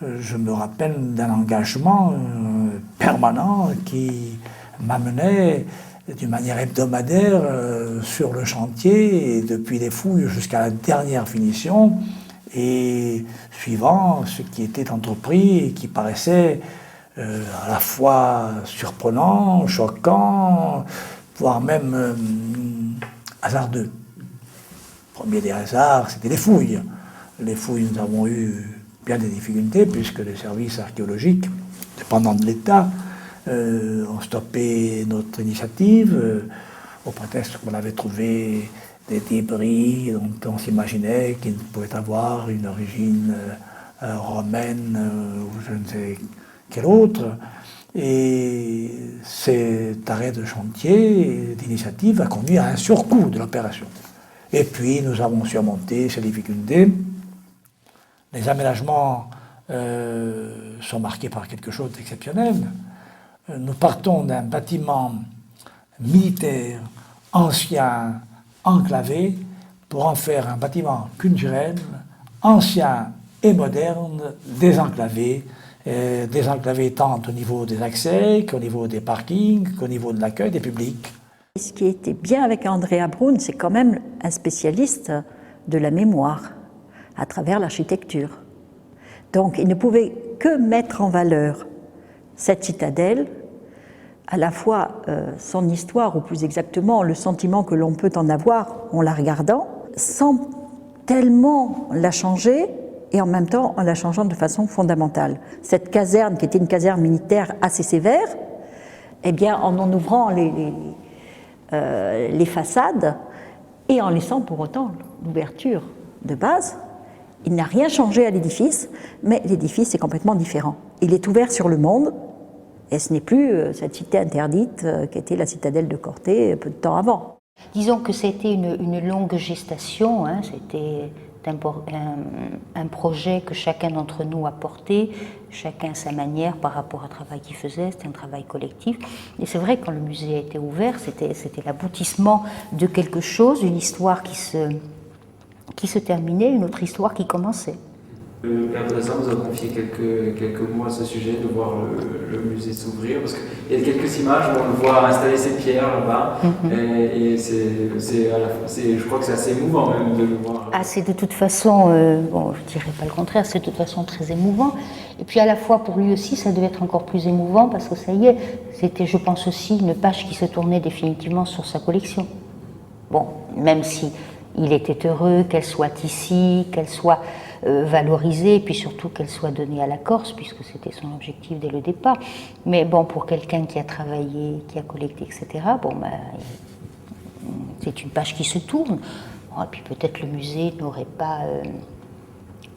Speaker 11: Je me rappelle d'un engagement permanent qui m'amenait d'une manière hebdomadaire sur le chantier, et depuis les fouilles jusqu'à la dernière finition, et suivant ce qui était entrepris et qui paraissait à la fois surprenant, choquant, voire même hasardeux. Le premier des hasards, c'était les fouilles. Les fouilles, nous avons eu bien des difficultés, puisque les services archéologiques, dépendants de l'État, ont stoppé notre initiative, au prétexte qu'on avait trouvé des débris dont on s'imaginait qu'ils pouvaient avoir une origine romaine ou je ne sais quelle autre. Et cet arrêt de chantier, d'initiative, a conduit à un surcoût de l'opération. Et puis nous avons surmonté ces difficultés. Les aménagements sont marqués par quelque chose d'exceptionnel. Nous partons d'un bâtiment militaire, ancien, enclavé, pour en faire un bâtiment culturel, ancien et moderne, désenclavé. Désenclavé tant au niveau des accès, qu'au niveau des parkings, qu'au niveau de l'accueil des publics.
Speaker 9: Ce qui était bien avec Andrea Brun, c'est quand même un spécialiste de la mémoire à travers l'architecture. Donc il ne pouvait que mettre en valeur cette citadelle, à la fois son histoire, ou plus exactement le sentiment que l'on peut en avoir en la regardant, sans tellement la changer, et en même temps en la changeant de façon fondamentale. Cette caserne, qui était une caserne militaire assez sévère, eh bien, en ouvrant les façades et en laissant pour autant l'ouverture de base, il n'a rien changé à l'édifice, mais l'édifice est complètement différent. Il est ouvert sur le monde, et ce n'est plus cette cité interdite qu'était la citadelle de Corté peu de temps avant.
Speaker 10: Disons que c'était une longue gestation, hein, c'était un projet que chacun d'entre nous a porté, chacun à sa manière par rapport au travail qu'il faisait, c'était un travail collectif. Et c'est vrai que quand le musée a été ouvert, c'était l'aboutissement de quelque chose, une histoire qui se terminait, une autre histoire qui commençait.
Speaker 16: Le père Bressan nous a confié quelques mots à ce sujet, de voir le musée s'ouvrir, parce qu'il y a quelques images où on le voit installer ses pierres là-bas, et je crois que c'est assez émouvant même de le voir.
Speaker 10: Ah, c'est de toute façon, bon, je dirais pas le contraire, c'est de toute façon très émouvant. Et puis à la fois pour lui aussi, ça devait être encore plus émouvant, parce que ça y est, c'était, je pense aussi, une page qui se tournait définitivement sur sa collection. Bon, même si il était heureux qu'elle soit ici, qu'elle soit valorisée, et puis surtout qu'elle soit donnée à la Corse, puisque c'était son objectif dès le départ. Mais bon, pour quelqu'un qui a travaillé, qui a collecté, etc., bon, ben, c'est une page qui se tourne. Bon, et puis peut-être le musée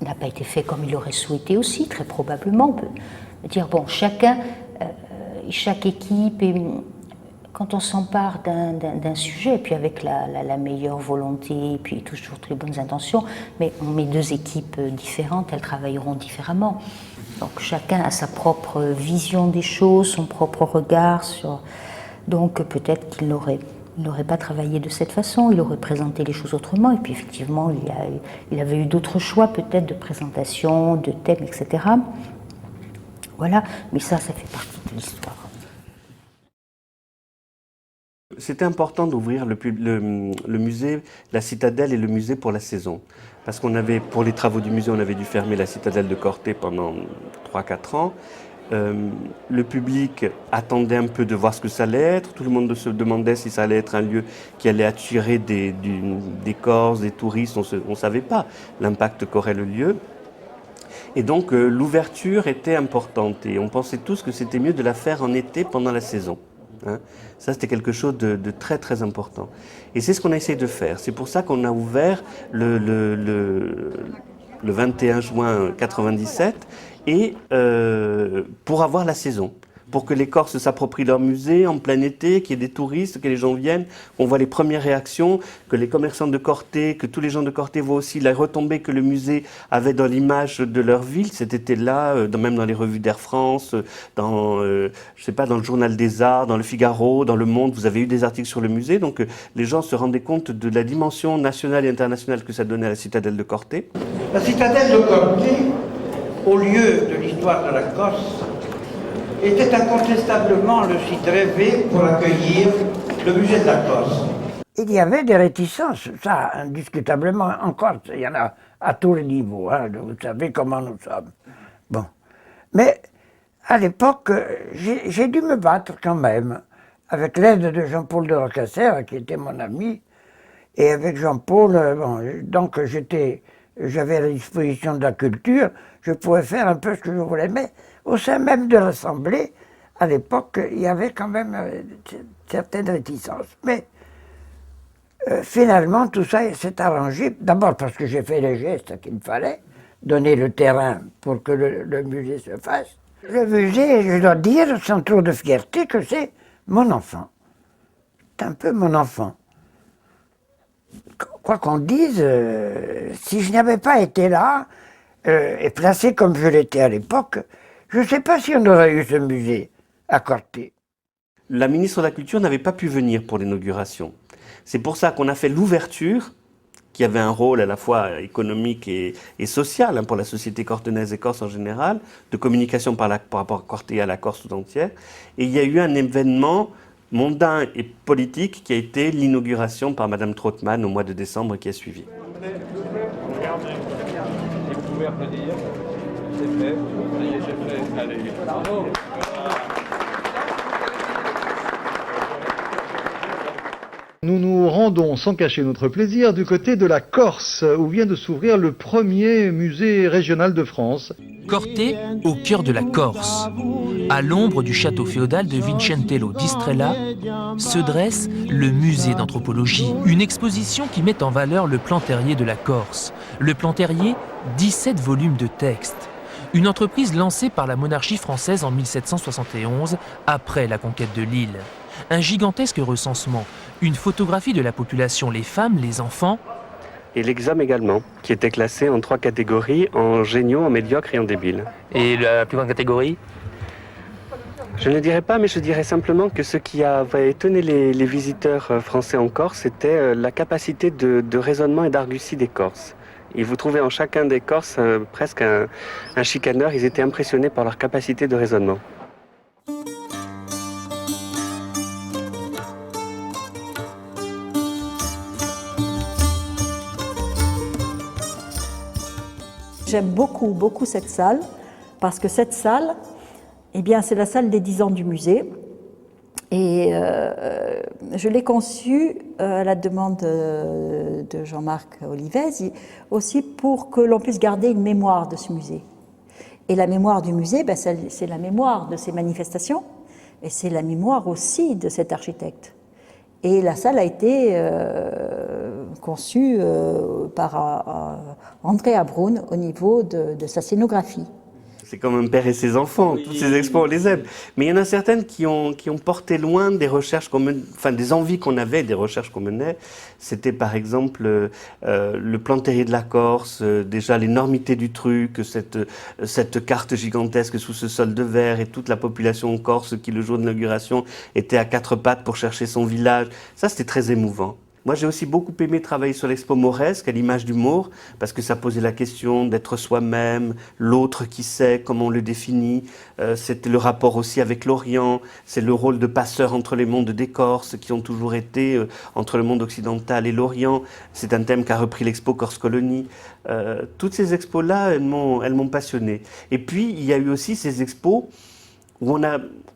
Speaker 10: n'a pas été fait comme il aurait souhaité aussi, très probablement. On peut dire, bon, chaque équipe est... Quand on s'empare d'un sujet, et puis avec la meilleure volonté, et puis toujours toutes les bonnes intentions, mais on met deux équipes différentes, elles travailleront différemment. Donc chacun a sa propre vision des choses, son propre regard sur... Donc peut-être qu'il n'aurait pas travaillé de cette façon, il aurait présenté les choses autrement, et puis effectivement, il avait eu d'autres choix peut-être de présentation, de thèmes, etc. Voilà, mais ça fait partie de l'histoire.
Speaker 8: C'était important d'ouvrir le musée, la citadelle et le musée pour la saison. Parce qu'on avait, pour les travaux du musée, on avait dû fermer la citadelle de Corté pendant 3-4 ans. Le public attendait un peu de voir ce que ça allait être. Tout le monde se demandait si ça allait être un lieu qui allait attirer des Corses, des touristes. On ne savait pas l'impact qu'aurait le lieu. Et donc l'ouverture était importante. Et on pensait tous que c'était mieux de la faire en été pendant la saison. Hein. Ça, c'était quelque chose de très très important. Et c'est ce qu'on a essayé de faire. C'est pour ça qu'on a ouvert le 21 juin 1997 et pour avoir la saison. Pour que les Corses s'approprient leur musée en plein été, qu'il y ait des touristes, que les gens viennent, qu'on voit les premières réactions, que les commerçants de Corté, que tous les gens de Corté voient aussi la retombée que le musée avait dans l'image de leur ville. Cet été-là, même dans les revues d'Air France, dans le Journal des Arts, dans le Figaro, dans Le Monde, vous avez eu des articles sur le musée. Donc les gens se rendaient compte de la dimension nationale et internationale que ça donnait à la citadelle de Corté.
Speaker 17: La citadelle de Corté, au lieu de l'histoire de la Corse, était incontestablement le site rêvé pour accueillir le musée de la Corse.
Speaker 18: Il y avait des réticences, ça, indiscutablement, en Corse. Il y en a à tous les niveaux, hein, vous savez comment nous sommes. Bon. Mais à l'époque, j'ai dû me battre quand même, avec l'aide de Jean-Paul de Rocasser, qui était mon ami, et avec Jean-Paul, bon, donc j'avais à la disposition de la culture, je pouvais faire un peu ce que je voulais, mais au sein même de l'Assemblée, à l'époque, il y avait quand même certaines réticences. Mais finalement, tout ça s'est arrangé, d'abord parce que j'ai fait les gestes qu'il me fallait, donner le terrain pour que le musée se fasse. Le musée, je dois dire, sans trop de fierté, que c'est mon enfant. C'est un peu mon enfant. Quoi qu'on dise, si je n'avais pas été là, et placé comme je l'étais à l'époque, je ne sais pas si on aurait eu ce musée à Corté.
Speaker 8: La ministre de la Culture n'avait pas pu venir pour l'inauguration. C'est pour ça qu'on a fait l'ouverture, qui avait un rôle à la fois économique et social pour la société cortenaise et corse en général, de communication par rapport à Corté et à la Corse tout entière. Et il y a eu un événement mondain et politique qui a été l'inauguration par Madame Trottmann au mois de décembre qui a suivi.
Speaker 19: Regardez, et vous pouvez applaudir, c'est fait, ça y est, c'est fait, allez, bravo.
Speaker 20: Nous nous rendons, sans cacher notre plaisir, du côté de la Corse, où vient de s'ouvrir le premier musée régional de France.
Speaker 21: Corté, au cœur de la Corse, à l'ombre du château féodal de Vincentello d'Istrella, se dresse le musée d'anthropologie, une exposition qui met en valeur le plan terrier de la Corse. Le plan terrier, 17 volumes de textes. Une entreprise lancée par la monarchie française en 1771, après la conquête de l'île. Un gigantesque recensement, une photographie de la population, les femmes, les enfants.
Speaker 8: Et l'examen également, qui était classé en 3 catégories, en géniaux, en médiocres et en débiles.
Speaker 21: Et la plus grande catégorie ?
Speaker 8: Je ne dirais pas, mais je dirais simplement que ce qui avait étonné les visiteurs français en Corse, c'était la capacité de raisonnement et d'argutie des Corses. Et vous trouvez en chacun des Corses presque un chicaneur, ils étaient impressionnés par leur capacité de raisonnement.
Speaker 9: J'aime beaucoup, beaucoup cette salle, parce que cette salle, eh bien, c'est la salle des 10 ans du musée. Et je l'ai conçue à la demande de Jean-Marc Olivès, aussi pour que l'on puisse garder une mémoire de ce musée. Et la mémoire du musée, ben, c'est la mémoire de ces manifestations, et c'est la mémoire aussi de cet architecte. Et la salle a été conçue par André Abrun au niveau de sa scénographie.
Speaker 8: C'est comme un père et ses enfants, toutes ces expos on les aime. Mais il y en a certaines qui ont porté loin des recherches qu'on menait, enfin des envies qu'on avait, des recherches qu'on menait. C'était par exemple le plan terrier de la Corse, déjà l'énormité du truc, cette carte gigantesque sous ce sol de verre et toute la population en Corse qui le jour de l'inauguration était à 4 pattes pour chercher son village. Ça c'était très émouvant. Moi, j'ai aussi beaucoup aimé travailler sur l'expo mauresque, à l'image du Maure, parce que ça posait la question d'être soi-même, l'autre qui sait, comment on le définit. C'était le rapport aussi avec l'Orient, c'est le rôle de passeur entre les mondes des Corses, qui ont toujours été entre le monde occidental et l'Orient. C'est un thème qu'a repris l'expo Corse Colonie. Toutes ces expos-là, elles m'ont passionné. Et puis, il y a eu aussi ces expos où on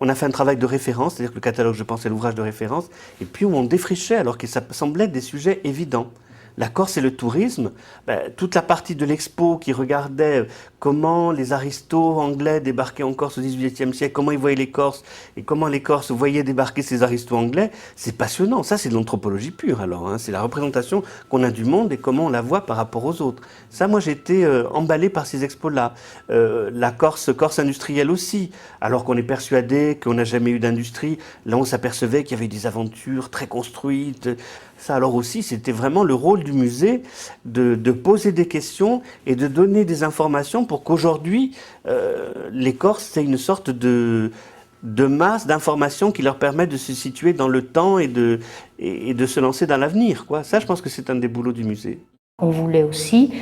Speaker 8: a fait un travail de référence, c'est-à-dire que le catalogue, je pense, est l'ouvrage de référence, et puis où on défrichait, alors que ça semblait être des sujets évidents. La Corse et le tourisme, toute la partie de l'expo qui regardait comment les aristos anglais débarquaient en Corse au XVIIIe siècle, comment ils voyaient les Corses, et comment les Corses voyaient débarquer ces aristos anglais, c'est passionnant. Ça, c'est de l'anthropologie pure, alors. Hein. C'est la représentation qu'on a du monde et comment on la voit par rapport aux autres. Ça, moi, j'ai été emballé par ces expos-là. La Corse industrielle aussi, alors qu'on est persuadé qu'on n'a jamais eu d'industrie. Là, on s'apercevait qu'il y avait des aventures très construites. Ça, alors aussi, c'était vraiment le rôle du musée de poser des questions et de donner des informations pour qu'aujourd'hui, les Corses aient une sorte de masse d'informations qui leur permet de se situer dans le temps et de se lancer dans l'avenir. Ça, je pense que c'est un des boulots du musée.
Speaker 10: On voulait aussi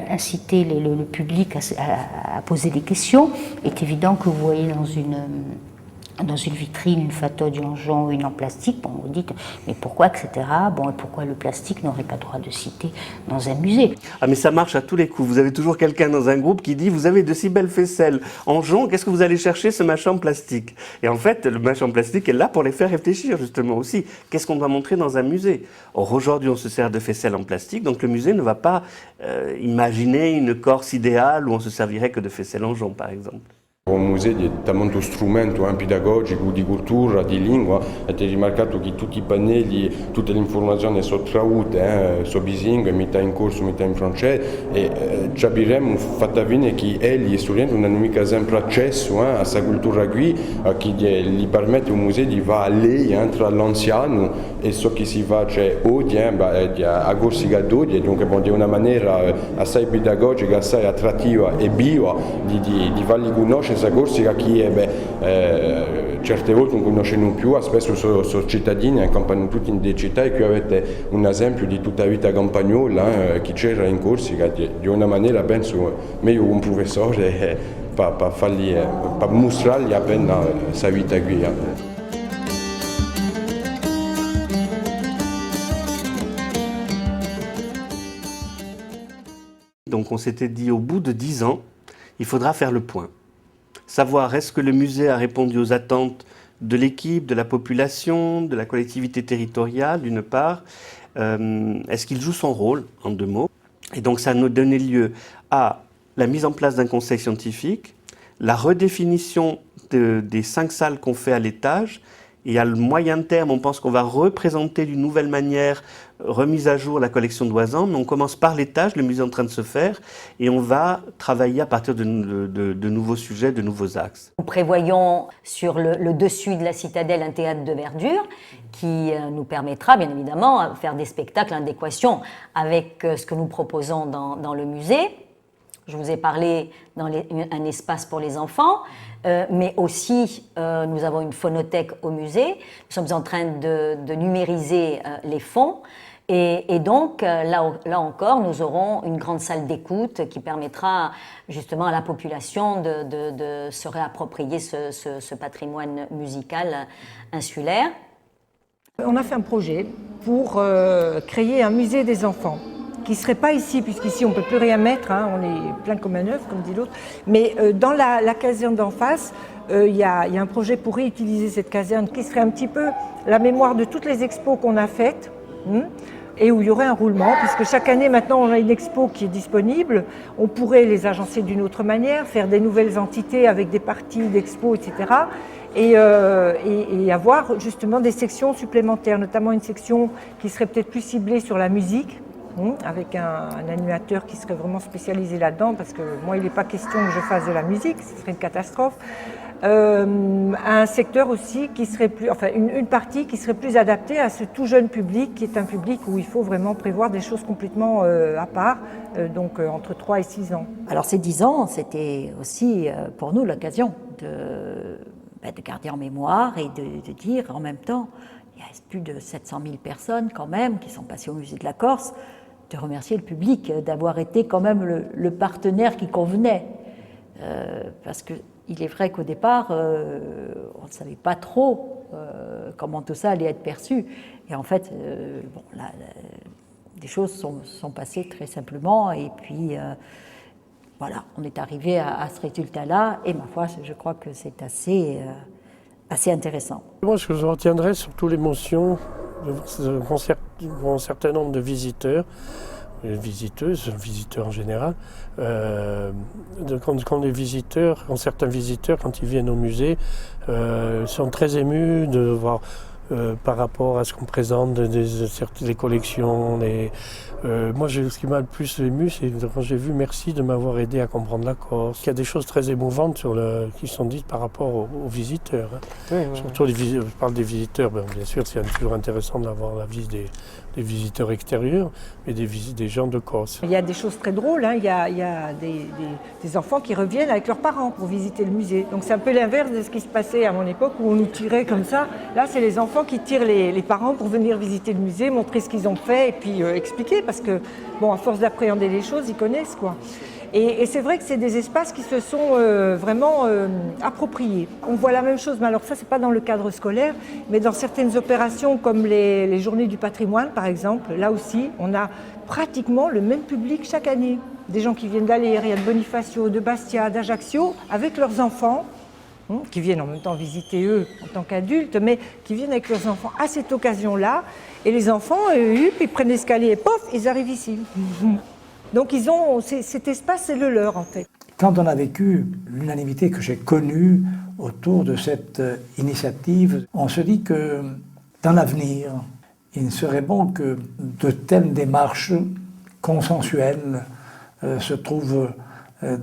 Speaker 10: inciter le public à poser des questions. Il est évident que vous voyez dans dans une vitrine, une fatode en jonc ou une en plastique, bon, vous dites, mais pourquoi, etc. Bon, et pourquoi le plastique n'aurait pas droit de citer dans un musée?
Speaker 8: Ah mais ça marche à tous les coups. Vous avez toujours quelqu'un dans un groupe qui dit « Vous avez de si belles faisselles en jonc, qu'est-ce que vous allez chercher ce machin en plastique ?» Et en fait, le machin en plastique est là pour les faire réfléchir justement aussi. Qu'est-ce qu'on doit montrer dans un musée? Or aujourd'hui, on se sert de faisselles en plastique, donc le musée ne va pas imaginer une Corse idéale où on se servirait que de faisselles en jonc, par exemple.
Speaker 2: Un museo è molto strumento pedagogico, di cultura, di lingua. Avete rimarcato che tutti i pannelli, tutte le informazioni sono tradotte, sono bilingue, metà in corso, metà in francese, e capiremo fatta bene che gli studenti non hanno mica sempre accesso a questa cultura qui, che gli permette un museo di va lì tra l'anziano e ciò che si fa oggi a Corsica d'oggi, dunque di una maniera assai pedagogica, assai attrattiva e viva di farli conoscere questa Corsica che certe volte non conoscono più, spesso sono cittadini che campano tutti in delle città, e qui avete un esempio di tutta la vita campagnola che c'era in Corsica, di una maniera penso meglio un professore per mostrargli appena sa vita qui.
Speaker 8: Donc on s'était dit au bout de 10 ans, il faudra faire le point. Savoir est-ce que le musée a répondu aux attentes de l'équipe, de la population, de la collectivité territoriale d'une part, est-ce qu'il joue son rôle en 2 mots. Et donc ça nous donnait lieu à la mise en place d'un conseil scientifique, la redéfinition des 5 salles qu'on fait à l'étage, et à le moyen terme, on pense qu'on va représenter d'une nouvelle manière, remise à jour la collection d'Oisan, mais on commence par l'étage, le musée est en train de se faire, et on va travailler à partir de nouveaux sujets, de nouveaux axes.
Speaker 22: Nous prévoyons sur le dessus de la citadelle un théâtre de verdure qui nous permettra bien évidemment de faire des spectacles en adéquation avec ce que nous proposons dans le musée. Je vous ai parlé d'un espace pour les enfants, mais aussi nous avons une phonothèque au musée. Nous sommes en train de numériser les fonds. Et donc, là encore, nous aurons une grande salle d'écoute qui permettra justement à la population de se réapproprier ce patrimoine musical insulaire.
Speaker 14: On a fait un projet pour créer un musée des enfants, qui ne serait pas ici, puisqu'ici on ne peut plus rien mettre, hein, on est plein comme un œuf, comme dit l'autre. Mais dans la caserne d'en face, il y a un projet pour réutiliser cette caserne qui serait un petit peu la mémoire de toutes les expos qu'on a faites, et où il y aurait un roulement, puisque chaque année maintenant on a une expo qui est disponible, on pourrait les agencer d'une autre manière, faire des nouvelles entités avec des parties d'expo, etc. Et avoir justement des sections supplémentaires, notamment une section qui serait peut-être plus ciblée sur la musique, avec un animateur qui serait vraiment spécialisé là-dedans, parce que moi il n'est pas question que je fasse de la musique, ce serait une catastrophe. Un secteur aussi qui serait plus, enfin une partie qui serait plus adaptée à ce tout jeune public, qui est un public où il faut vraiment prévoir des choses complètement à part, donc entre 3 et 6 ans.
Speaker 9: Alors ces 10 ans, c'était aussi pour nous l'occasion de garder en mémoire et de dire en même temps, il y a plus de 700 000 personnes quand même qui sont passées au musée de la Corse, de remercier le public d'avoir été quand même le partenaire qui convenait. Parce qu'il est vrai qu'au départ, on ne savait pas trop comment tout ça allait être perçu. Et en fait, des choses sont passées très simplement. Et puis, voilà, on est arrivé à ce résultat-là. Et ma foi, je crois que c'est assez intéressant.
Speaker 1: Moi, ce que je retiendrai, surtout l'émotion d'un certain nombre de visiteurs, visiteuses, visiteurs en général, quand certains visiteurs, quand ils viennent au musée, sont très émus de voir par rapport à ce qu'on présente des collections. Moi, ce qui m'a le plus ému, c'est quand j'ai vu « Merci de m'avoir aidé à comprendre la Corse ». Il y a des choses très émouvantes qui sont dites par rapport aux visiteurs. Oui, surtout je parle des visiteurs, bien sûr, c'est toujours intéressant d'avoir la visite des visiteurs extérieurs, mais des gens de Corse.
Speaker 14: Il y a des choses très drôles, hein. Il y a des enfants qui reviennent avec leurs parents pour visiter le musée. Donc c'est un peu l'inverse de ce qui se passait à mon époque où on nous tirait comme ça. Là, c'est les enfants qui tirent les parents pour venir visiter le musée, montrer ce qu'ils ont fait et puis expliquer, parce que, bon, à force d'appréhender les choses, ils connaissent, quoi. Et c'est vrai que c'est des espaces qui se sont vraiment appropriés. On voit la même chose, mais alors ça, c'est pas dans le cadre scolaire, mais dans certaines opérations comme les Journées du patrimoine, par exemple, là aussi, on a pratiquement le même public chaque année. Des gens qui viennent d'Aléria, de Bonifacio, de Bastia, d'Ajaccio, avec leurs enfants, qui viennent en même temps visiter eux en tant qu'adultes, mais qui viennent avec leurs enfants à cette occasion-là. Et les enfants, ils prennent l'escalier et pof, ils arrivent ici. Donc ils ont cet espace, c'est le leur en fait.
Speaker 11: Quand on a vécu l'unanimité que j'ai connue autour de cette initiative, on se dit que dans l'avenir, il serait bon que de telles démarches consensuelles se trouvent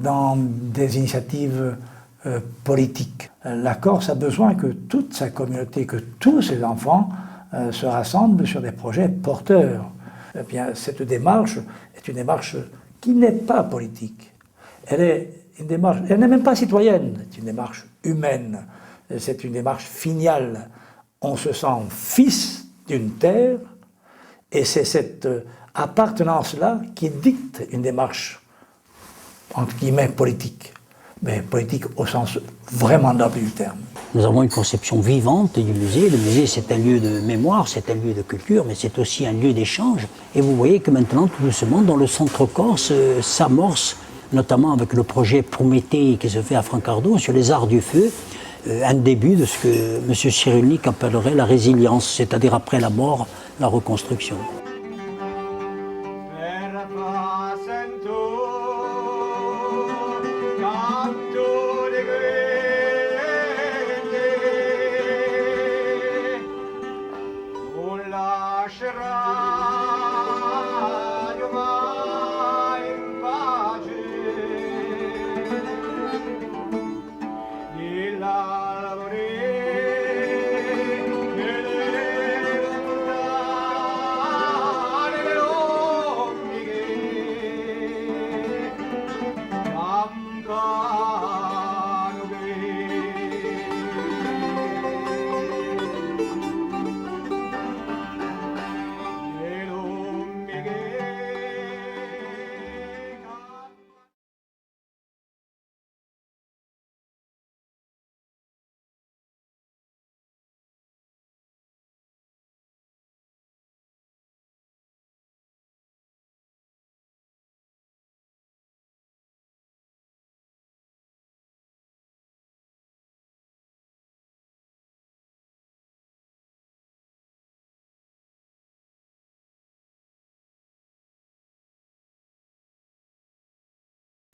Speaker 11: dans des initiatives politiques. La Corse a besoin que toute sa communauté, que tous ses enfants se rassemblent sur des projets porteurs. Eh bien, cette démarche est une démarche qui n'est pas politique. Elle est une démarche, elle n'est même pas citoyenne, c'est une démarche humaine, c'est une démarche filiale. On se sent fils d'une terre, et c'est cette appartenance-là qui dicte une démarche, entre guillemets, politique, mais politique au sens vraiment noble du terme.
Speaker 4: Nous avons une conception vivante du musée. Le musée, c'est un lieu de mémoire, c'est un lieu de culture, mais c'est aussi un lieu d'échange. Et vous voyez que maintenant, tout doucement, dans le centre corse, s'amorce, notamment avec le projet Prométhée qui se fait à Francardo sur les arts du feu, un début de ce que M. Cyrulnik appellerait la résilience, c'est-à-dire après la mort, la reconstruction.
Speaker 6: Per fa sento